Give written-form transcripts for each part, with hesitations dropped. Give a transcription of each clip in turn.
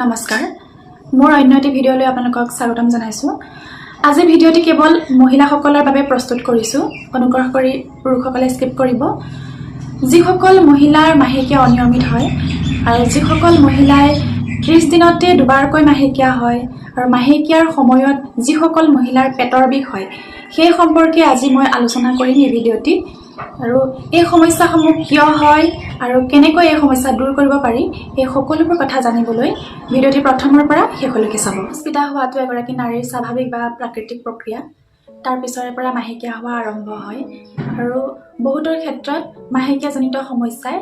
নমস্কাৰ মোৰ অন্য এটি ভিডিঅ'লৈ আপোনালোকক স্বাগতম জনাইছো। আজি ভিডিঅ'টি কেৱল মহিলাসকলৰ বাবে প্ৰস্তুত কৰিছো। অনুগ্ৰহ কৰি পুৰুষসকলে স্কিপ কৰিব। যিসকল মহিলাৰ মাহেকীয়া অনিয়মিত হয় আৰু যিসকল মহিলাই 30 দিনতে দুবাৰকৈ মাহেকীয়া হয় আৰু মাহেকীয়াৰ সময়ত যিসকল মহিলাৰ পেটৰ বিষ হয় সেই সম্পৰ্কে আজি মই আলোচনা কৰিম এই ভিডিঅ'টিত। আৰু এই সমস্যাসমূহ কিয় হয় আৰু কেনেকৈ এই সমস্যা দূৰ কৰিব পাৰি এই সকলোবোৰ কথা জানিবলৈ ভিডিঅ'টি প্ৰথমৰ পৰা শেষলৈকে চাব। স্পিতা হোৱাটো এগৰাকী নাৰীৰ স্বাভাৱিক বা প্ৰাকৃতিক প্ৰক্ৰিয়া। তাৰ পিছৰে পৰা মাহেকীয়া হোৱা আৰম্ভ হয় আৰু বহুতৰ ক্ষেত্ৰত মাহেকীয়াজনিত সমস্যাই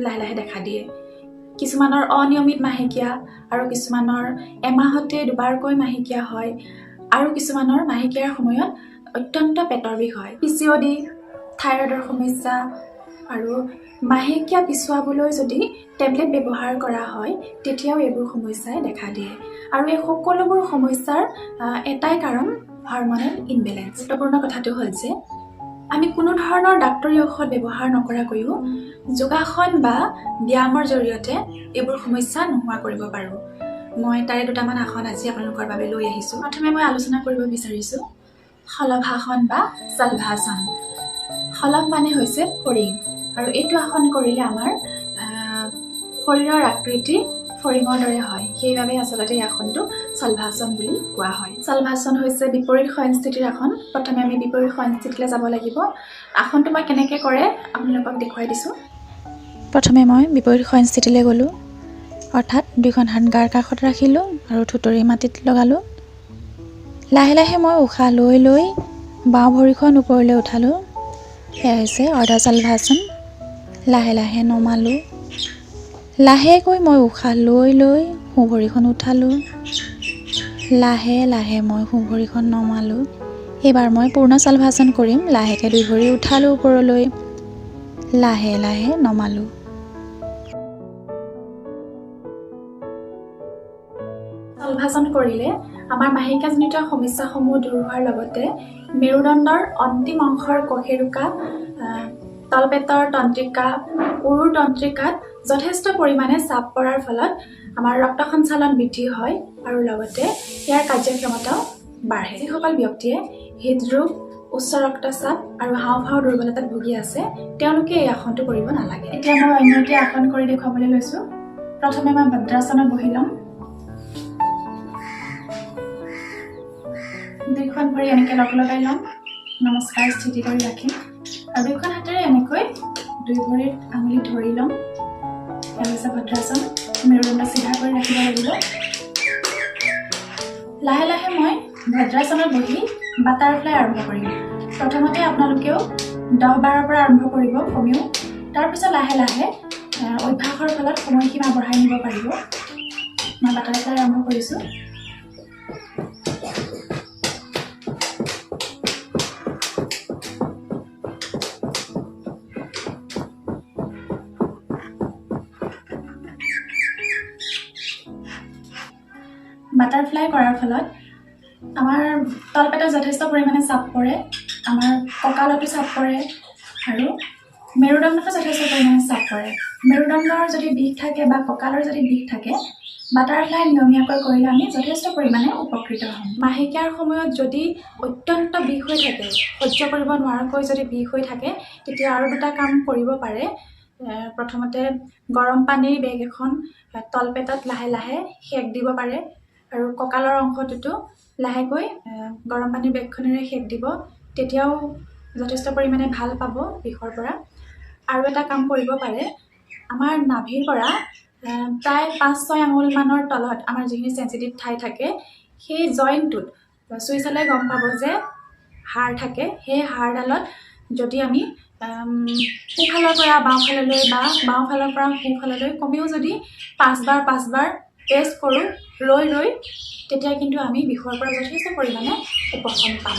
লাহে লাহে দেখা দিয়ে। কিছুমানৰ অনিয়মিত মাহেকীয়া আৰু কিছুমানৰ এমাহতে দুবাৰকৈ মাহেকীয়া হয় আৰু কিছুমানৰ মাহেকীয়াৰ সময়ত অত্যন্ত পেটৰ বিষ হয়। পিচিঅডি, থাইৰয়ডৰ সমস্যা আৰু মাহেকীয়া পিছুৱাবলৈ যদি টেবলেট ব্যৱহাৰ কৰা হয় তেতিয়াও এইবোৰ সমস্যাই দেখা দিয়ে। আৰু এই সকলোবোৰ সমস্যাৰ এটাই কাৰণ হৰমনেল ইমবেলেন্স। গুৰুত্বপূৰ্ণ কথাটো হ'ল যে আমি কোনো ধৰণৰ ডাক্তৰী ঔষধ ব্যৱহাৰ নকৰাকৈও যোগাসন বা ব্যায়ামৰ জৰিয়তে এইবোৰ সমস্যা নোহোৱা কৰিব পাৰোঁ। মই তাৰে দুটামান আসন আজি আপোনালোকৰ বাবে লৈ আহিছোঁ। প্ৰথমে মই আলোচনা কৰিব বিচাৰিছোঁ শলভাসন বা শলভাসন। শলভ মানে হৈছে ফৰিং আৰু এইটো আসন কৰিলে আমাৰ শৰীৰৰ আকৃতি ফৰিঙৰ দৰে হয়। সেইবাবে আচলতে এই আসনটো শলভাসন বুলি কোৱা হয়। শলভাসন হৈছে বিপৰীত শয়নস্থিতিৰ আসন। প্ৰথমে আমি বিপৰীত শয়নস্থিতিলৈ যাব লাগিব। আসনটো মই কেনেকৈ কৰে আপোনালোকক দেখুৱাই দিছোঁ। প্ৰথমে মই বিপৰীত শয়নস্থিতিলৈ গ'লোঁ, অৰ্থাৎ দুইখন হাত গাৰ কাষত ৰাখিলোঁ আৰু থুতৰি মাটিত লগালোঁ। লাহে লাহে মই উশাহ লৈ লৈ বাওঁ ভৰিখন ওপৰলৈ উঠালোঁ। এয়া হৈছে অৰ্ধশলভাসন। লাহে লাহে নমালোঁ। লাহেকৈ মই উশাহ লৈ লৈ সোঁ ভৰিখন উঠালোঁ। লাহে লাহে মই সোঁ ভৰিখন নমালোঁ। এইবাৰ মই পূৰ্ণ শলভাসন কৰিম। লাহেকৈ দুই ভৰি উঠালোঁ ওপৰলৈ, লাহে লাহে নমালোঁ। শলভাসন কৰিলে আমাৰ মাহেকীয়াজনিত সমস্যাসমূহ দূৰ হোৱাৰ লগতে মেৰুদণ্ডৰ অন্তিম অংশৰ কশেৰুকা, তলপেটৰ তন্ত্ৰিকা, উৰুৰ তন্ত্ৰিকাত যথেষ্ট পৰিমাণে চাপ পৰাৰ ফলত আমাৰ ৰক্ত সঞ্চালন বৃদ্ধি হয় আৰু লগতে ইয়াৰ কাৰ্যক্ষমতাও বাঢ়ে। যিসকল ব্যক্তিয়ে হৃদৰোগ, উচ্চ ৰক্তচাপ আৰু হাওঁফাওঁৰ দুৰ্বলতাত ভুগি আছে তেওঁলোকে এই আসনটো কৰিব নালাগে। এতিয়া মই অন্য এটি আসন কৰি দেখুৱাবলৈ লৈছোঁ। প্ৰথমে মই ভদ্ৰাসনত বহি ল'ম। দুইখন ভৰি এনেকৈ লগাই ল'ম। নমস্কাৰ স্থিতি কৰি ৰাখিম আৰু দুইখন হাতেৰে এনেকৈ দুই ভৰিত আঙুলি ধৰি ল'ম। এয়া হৈছে ভদ্ৰাসন। মেৰুদণ্ড চিধা কৰি ৰাখিব লাগিব। লাহে লাহে মই ভদ্ৰাসনত বহি বাটাৰফ্লাই আৰম্ভ কৰিম। প্ৰথমতে আপোনালোকেও 10-12 পৰা আৰম্ভ কৰিব কমেও। তাৰপিছত লাহে লাহে অভ্যাসৰ ফলত সময়সীমা বঢ়াই নিব পাৰিব। মই বাটাৰফ্লাই আৰম্ভ কৰিছোঁ। বাটাৰফ্লাই কৰাৰ ফলত আমাৰ তলপেটত যথেষ্ট পৰিমাণে চাপ পৰে, আমাৰ কঁকালতো চাপ পৰে আৰু মেৰুদণ্ডতো যথেষ্ট পৰিমাণে চাপ পৰে। মেৰুদণ্ডৰ যদি বিষ থাকে বা কঁকালৰ যদি বিষ থাকে বাটাৰফ্লাই নিয়মীয়াকৈ কৰিলে আমি যথেষ্ট পৰিমাণে উপকৃত হ'ম। মাহেকীয়াৰ সময়ত যদি অত্যন্ত বিষ হৈ থাকে, সহ্য কৰিব নোৱাৰাকৈ যদি বিষ হৈ থাকে তেতিয়া আৰু দুটা কাম কৰিব পাৰে। প্ৰথমতে গৰম পানীৰ বেগ এখন তলপেটত লাহে লাহে সেক দিব পাৰে আৰু কঁকালৰ অংশটোতো লাহেকৈ গৰম পানীৰ বেগখনেৰে সেক দিব। তেতিয়াও যথেষ্ট পৰিমাণে ভাল পাব বিষৰ পৰা। আৰু এটা কাম কৰিব পাৰে, আমাৰ নাভিৰ পৰা প্ৰায় 5-6 আঙুলমানৰ তলত আমাৰ যিখিনি চেঞ্চিটিভ ঠাই থাকে সেই জইণ্টটোত চুই চালে গম পাব যে হাড় থাকে। সেই হাড়ডালত যদি আমি সোঁফালৰ পৰা বাওঁফাললৈ বা বাওঁফালৰ পৰা সোঁফাললৈ কমেও যদি 5বাৰ প্ৰেছ কৰোঁ ৰৈ ৰৈ, তেতিয়া কিন্তু আমি বিষৰ পৰা যথেষ্ট পৰিমাণে উপশম পাম।